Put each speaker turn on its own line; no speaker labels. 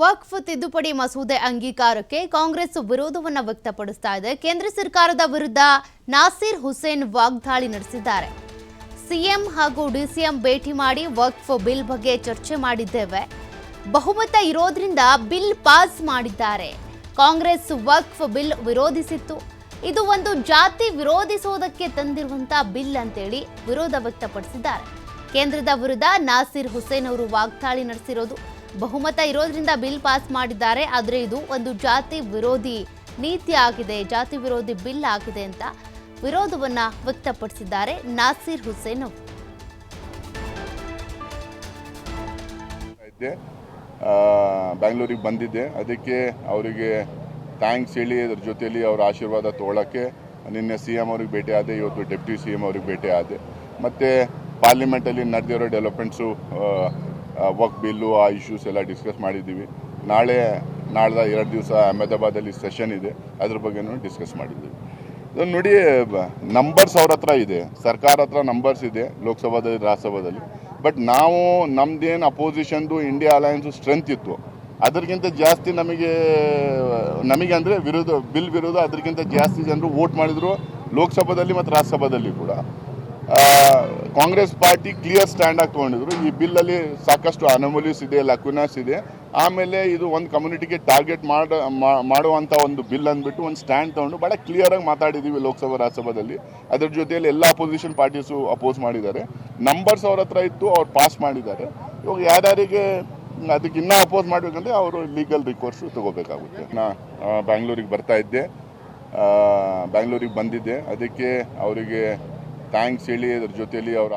ವಕ್ಫ್ ತಿದ್ದುಪಡಿ ಮಸೂದೆ ಅಂಗೀಕಾರಕ್ಕೆ ಕಾಂಗ್ರೆಸ್ ವಿರೋಧವನ್ನು ವ್ಯಕ್ತಪಡಿಸ್ತಾ ಇದೆ. ಕೇಂದ್ರ ಸರ್ಕಾರದ ವಿರುದ್ಧ ನಾಸೀರ್ ಹುಸೇನ್ ವಾಗ್ದಾಳಿ ನಡೆಸಿದ್ದಾರೆ. ಸಿಎಂ ಹಾಗೂ ಡಿಸಿಎಂ ಭೇಟಿ ಮಾಡಿ ವಕ್ಫ್ ಬಿಲ್ ಬಗ್ಗೆ ಚರ್ಚೆ ಮಾಡಿದ್ದೇವೆ. ಬಹುಮತ ಇರೋದ್ರಿಂದ ಬಿಲ್ ಪಾಸ್ ಮಾಡಿದ್ದಾರೆ. ಕಾಂಗ್ರೆಸ್ ವಕ್ಫ್ ಬಿಲ್ ವಿರೋಧಿಸಿತ್ತು. ಇದು ಒಂದು ಜಾತಿ ವಿರೋಧಿಸೋದಕ್ಕೆ ತಂದಿರುವಂತಹ ಬಿಲ್ ಅಂತೇಳಿ ವಿರೋಧ ವ್ಯಕ್ತಪಡಿಸಿದ್ದಾರೆ. ಕೇಂದ್ರದ ವಿರುದ್ಧ ನಾಸೀರ್ ಹುಸೇನ್ ಅವರು ವಾಗ್ದಾಳಿ ನಡೆಸಿರೋದು. ಬಹುಮತ ಇರೋದ್ರಿಂದ ಬಿಲ್ ಪಾಸ್ ಮಾಡಿದ್ದಾರೆ, ಆದರೆ ಇದು ಒಂದು ಜಾತಿ ವಿರೋಧಿ ನೀತಿ ಆಗಿದೆ, ಜಾತಿ ವಿರೋಧಿ ಬಿಲ್ ಆಗಿದೆ ಅಂತ ವಿರೋಧವನ್ನ ವ್ಯಕ್ತಪಡಿಸಿದ್ದಾರೆ ನಾಸೀರ್ ಹುಸೇನ್ ಅವರು.
ಬೆಂಗಳೂರಿಗೆ ಬಂದಿದ್ದೆ, ಅದಕ್ಕೆ ಅವರಿಗೆ ಥ್ಯಾಂಕ್ಸ್ ಹೇಳಿ ಅದ್ರ ಜೊತೆಯಲ್ಲಿ ಅವರ ಆಶೀರ್ವಾದ ತೊಗೊಳಕ್ಕೆ ನಿನ್ನೆ CM ಅವ್ರಿಗೆ ಭೇಟಿ ಆದೆ, ಇವತ್ತು ಡೆಪ್ಟಿ CM ಅವ್ರಿಗೆ ಭೇಟಿ ಆದೆ. ಮತ್ತು ಪಾರ್ಲಿಮೆಂಟಲ್ಲಿ ನಡೆದಿರೋ ಡೆವಲಪ್ಮೆಂಟ್ಸು, ವಕ್ಫ್ ಬಿಲ್ಲು, ಆ ಇಶ್ಯೂಸ್ ಎಲ್ಲ ಡಿಸ್ಕಸ್ ಮಾಡಿದ್ದೀವಿ. ನಾಳ್ದ 2 ದಿವಸ ಅಹಮದಾಬಾದಲ್ಲಿ ಸೆಷನ್ ಇದೆ, ಅದ್ರ ಬಗ್ಗೆನೂ ಡಿಸ್ಕಸ್ ಮಾಡಿದ್ದೀವಿ. ಇದನ್ನು ನೋಡಿ, ನಂಬರ್ಸ್ ಅವ್ರ ಹತ್ರ ಇದೆ, ಸರ್ಕಾರ ಹತ್ರ ನಂಬರ್ಸ್ ಇದೆ, ಲೋಕಸಭಾದಲ್ಲಿ ರಾಜ್ಯಸಭಾದಲ್ಲಿ. ಬಟ್ ನಾವು ನಮ್ದೇನು ಅಪೋಸಿಷನ್ದು ಇಂಡಿಯಾ ಅಲಯನ್ಸು ಸ್ಟ್ರೆಂತ್ ಇತ್ತು, ಅದಕ್ಕಿಂತ ಜಾಸ್ತಿ ನಮಗೆ ಅಂದರೆ ಬಿಲ್ ವಿರೋಧ ಅದಕ್ಕಿಂತ ಜಾಸ್ತಿ ಜನರು ವೋಟ್ ಮಾಡಿದರು ಲೋಕಸಭಾದಲ್ಲಿ ಮತ್ತು ರಾಜ್ಯಸಭಾದಲ್ಲಿ ಕೂಡ. ಕಾಂಗ್ರೆಸ್ ಪಾರ್ಟಿ ಕ್ಲಿಯರ್ ಸ್ಟ್ಯಾಂಡ್ ಆಗಿ ತೊಗೊಂಡಿದ್ರು. ಈ ಬಿಲ್ಲಲ್ಲಿ ಸಾಕಷ್ಟು ಅನಮೋಲಿಸ್ ಇದೆ, ಲಕ್ಯುನಾಸ್ ಇದೆ. ಆಮೇಲೆ ಇದು ಒಂದು ಕಮ್ಯುನಿಟಿಗೆ ಟಾರ್ಗೆಟ್ ಮಾಡುವಂಥ ಒಂದು ಬಿಲ್ ಅಂದ್ಬಿಟ್ಟು ಒಂದು ಸ್ಟ್ಯಾಂಡ್ ತೊಗೊಂಡು ಭಾಳ ಕ್ಲಿಯರಾಗಿ ಮಾತಾಡಿದ್ದೀವಿ ಲೋಕಸಭಾ ರಾಜ್ಯಸಭಾದಲ್ಲಿ. ಅದ್ರ ಜೊತೆಯಲ್ಲಿ ಎಲ್ಲ ಅಪೋಸಿಷನ್ ಪಾರ್ಟೀಸು ಅಪೋಸ್ ಮಾಡಿದ್ದಾರೆ. ನಂಬರ್ಸ್ ಅವ್ರ ಹತ್ರ ಇತ್ತು, ಅವ್ರು ಪಾಸ್ ಮಾಡಿದ್ದಾರೆ. ಇವಾಗ ಯಾರ್ಯಾರಿಗೆ ಅದಕ್ಕೆ ಇನ್ನೂ ಅಪೋಸ್ ಮಾಡಬೇಕಂದ್ರೆ ಅವರು ಲೀಗಲ್ ರಿಕೋರ್ಸು ತೊಗೋಬೇಕಾಗುತ್ತೆ. ಬೆಂಗಳೂರಿಗೆ ಬರ್ತಾ ಇದ್ದೆ, ಬೆಂಗಳೂರಿಗೆ ಬಂದಿದ್ದೆ, ಅದಕ್ಕೆ ಅವರಿಗೆ ಥ್ಯಾಂಕ್ಸ್ ಹೇಳಿ ಅದ್ರ ಜೊತೆಯಲ್ಲಿ ಅವರ